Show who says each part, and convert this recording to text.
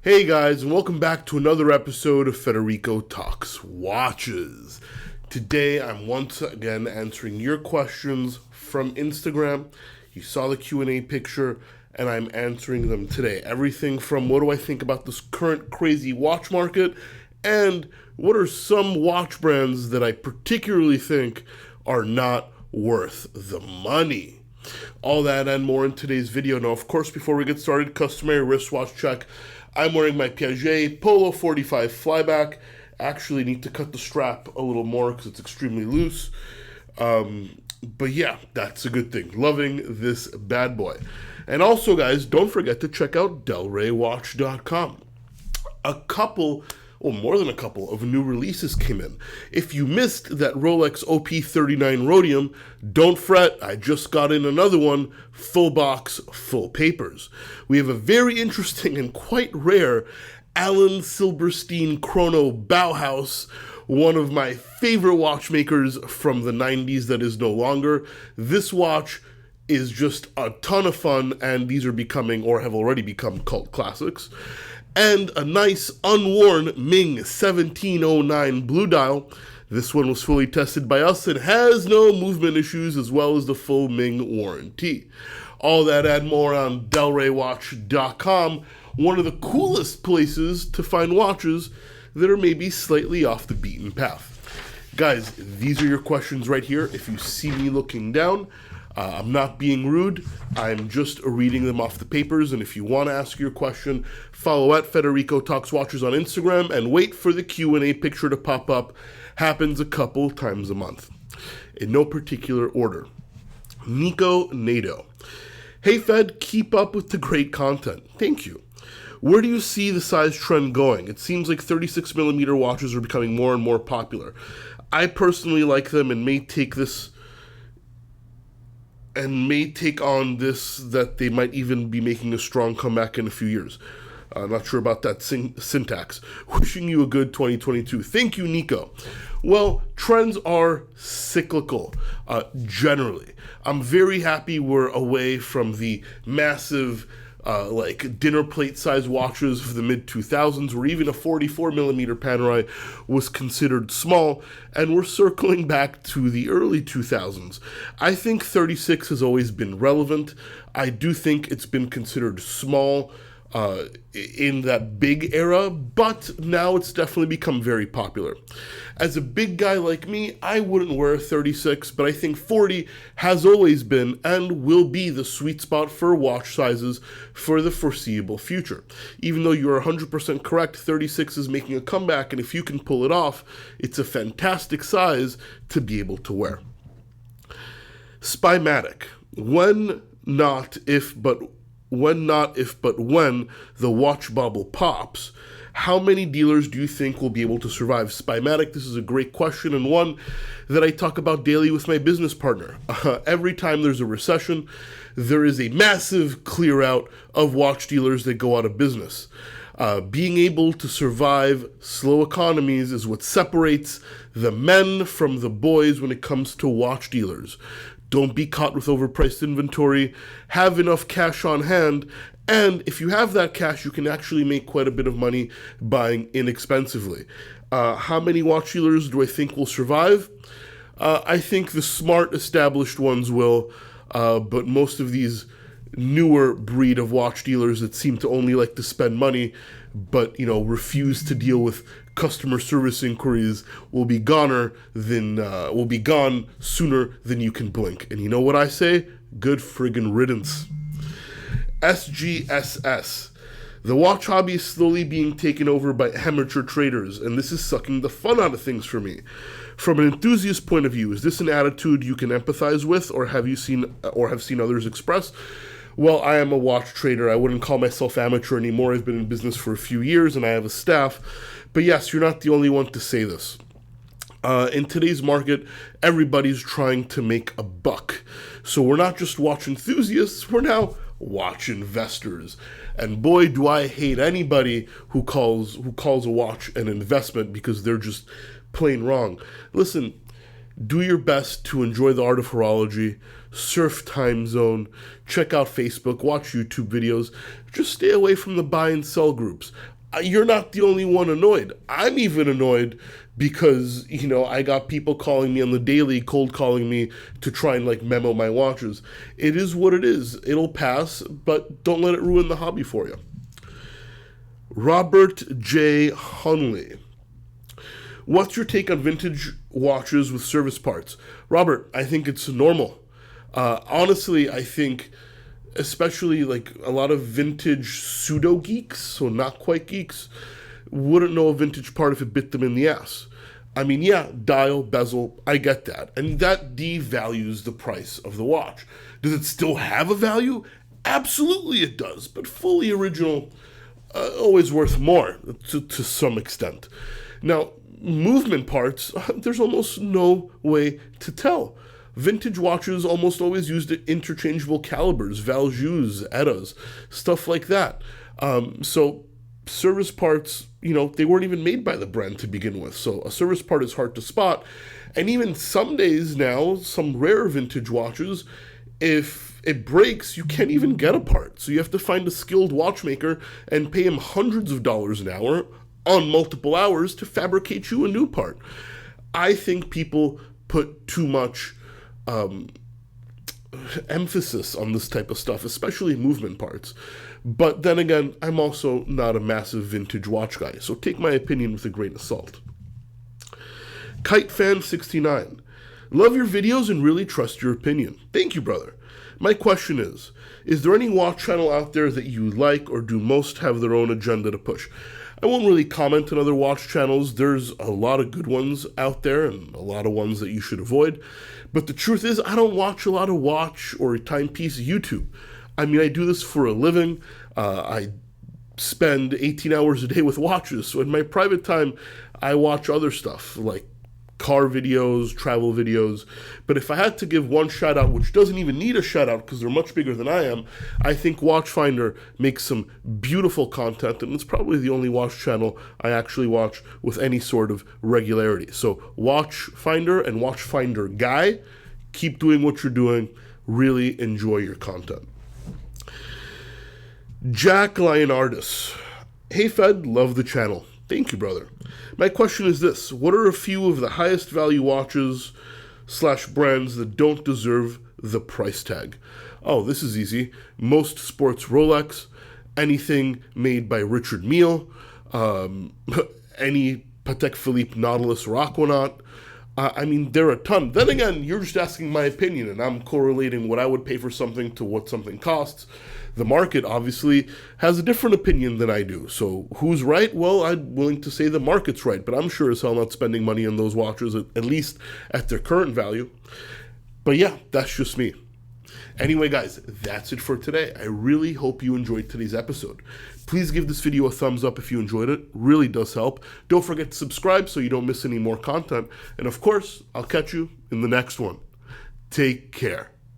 Speaker 1: Hey guys, and welcome back to another episode of Federico Talks Watches. Today I'm once again answering your questions from Instagram. You saw the Q&A picture, and I'm answering them today. Everything from what do I think about this current crazy watch market, and what are some watch brands that I particularly think are not worth the money. All that and more in today's video. Now, of course, before we get started, customary wristwatch check. I'm wearing my Piaget Polo 45 flyback. Actually need to cut the strap a little more because it's extremely loose. But yeah, that's a good thing. Loving this bad boy. And also, guys, don't forget to check out delraywatch.com. More than a couple of new releases came in. If you missed that Rolex OP39 Rhodium, don't fret, I just got in another one, full box, full papers. We have a very interesting and quite rare Alan Silberstein Chrono Bauhaus, one of my favorite watchmakers from the 90s that is no longer. This watch is just a ton of fun, and these are becoming, or have already become, cult classics. And a nice unworn Ming 1709 blue dial. This one was fully tested by us and has no movement issues, as well as the full Ming warranty. All that and more on delraywatch.com, one of the coolest places to find watches that are maybe slightly off the beaten path. Guys, these are your questions right here. If you see me looking down, I'm not being rude, I'm just reading them off the papers, and if you want to ask your question, follow at Federico Talks Watches on Instagram, and wait for the Q&A picture to pop up. Happens a couple times a month. In no particular order. Nico Nato. Hey Fed, keep up with the great content. Thank you. Where do you see the size trend going? It seems like 36mm watches are becoming more and more popular. I personally like them and may take on this, that they might even be making a strong comeback in a few years. Not sure about that syntax. Wishing you a good 2022. Thank you, Nico. Well, trends are cyclical, generally. I'm very happy we're away from the massive dinner plate size watches of the mid-2000s, where even a 44mm Panerai was considered small, and we're circling back to the early 2000s. I think 36 has always been relevant. I do think it's been considered small in that big era, but now it's definitely become very popular. As a big guy like me, I wouldn't wear a 36, but I think 40 has always been and will be the sweet spot for watch sizes for the foreseeable future. Even though you're 100% correct, 36 is making a comeback, and if you can pull it off, it's a fantastic size to be able to wear. Spymatic. When the watch bubble pops, how many dealers do you think will be able to survive Spymatic? This is a great question, and one that I talk about daily with my business partner. Every time there's a recession, there is a massive clear out of watch dealers that go out of business. Being able to survive slow economies is what separates the men from the boys when it comes to watch dealers. Don't be caught with overpriced inventory, have enough cash on hand, and if you have that cash, you can actually make quite a bit of money buying inexpensively. How many watch dealers do I think will survive? I think the smart established ones will, but most of these newer breed of watch dealers that seem to only like to spend money, but refuse to deal with customer service inquiries will be gone sooner than you can blink. And you know what I say? Good friggin' riddance. SGSS. The watch hobby is slowly being taken over by amateur traders, and this is sucking the fun out of things for me. From an enthusiast point of view, is this an attitude you can empathize with, or have seen others express? Well, I am a watch trader. I wouldn't call myself amateur anymore. I've been in business for a few years, and I have a staff. But yes, you're not the only one to say this. In today's market, everybody's trying to make a buck. So we're not just watch enthusiasts, we're now watch investors. And boy, do I hate anybody who calls a watch an investment, because they're just plain wrong. Listen, do your best to enjoy the art of horology, surf time zone, check out Facebook, watch YouTube videos. Just stay away from the buy and sell groups. You're not the only one annoyed. I'm even annoyed because, I got people calling me on the daily, cold calling me to try and like memo my watches. It is what it is. It'll pass, but don't let it ruin the hobby for you. Robert J. Hunley. What's your take on vintage watches with service parts? Robert, I think it's normal. Honestly, I think especially like a lot of vintage pseudo geeks, so not quite geeks, wouldn't know a vintage part if it bit them in the ass. I mean, yeah, dial, bezel, I get that. And that devalues the price of the watch. Does it still have a value? Absolutely it does, but fully original, always worth more to some extent. Now, movement parts, there's almost no way to tell. Vintage watches almost always used interchangeable calibers, Valjus, Ettas, stuff like that. So service parts, they weren't even made by the brand to begin with. So a service part is hard to spot. And even some days now, some rare vintage watches, if it breaks, you can't even get a part. So you have to find a skilled watchmaker and pay him hundreds of dollars an hour on multiple hours to fabricate you a new part. I think people put too much emphasis on this type of stuff, especially movement parts. But then again, I'm also not a massive vintage watch guy, so take my opinion with a grain of salt. KiteFan69. Love your videos and really trust your opinion. Thank you, brother. My question is there any watch channel out there that you like, or do most have their own agenda to push? I won't really comment on other watch channels. There's a lot of good ones out there and a lot of ones that you should avoid. But the truth is, I don't watch a lot of watch or timepiece YouTube. I mean, I do this for a living. I spend 18 hours a day with watches. So in my private time, I watch other stuff like car videos, travel videos. But if I had to give one shout out, which doesn't even need a shout out because they're much bigger than I am, I think Watchfinder makes some beautiful content, and it's probably the only watch channel I actually watch with any sort of regularity. So Watchfinder and Watchfinder Guy, keep doing what you're doing. Really enjoy your content. Jack Leonardis. Hey Fed, love the channel. Thank you, brother. My question is this: what are a few of the highest value watches / brands that don't deserve the price tag? Oh, this is easy. Most sports Rolex, anything made by Richard Mille, any Patek Philippe Nautilus or Aquanaut. I mean, there are a ton. Then again, you're just asking my opinion, and I'm correlating what I would pay for something to what something costs. The market, obviously, has a different opinion than I do. So who's right? Well, I'm willing to say the market's right, but I'm sure as hell not spending money on those watches, at least at their current value. But yeah, that's just me. Anyway, guys, that's it for today. I really hope you enjoyed today's episode. Please give this video a thumbs up if you enjoyed it. Really does help. Don't forget to subscribe so you don't miss any more content. And of course, I'll catch you in the next one. Take care.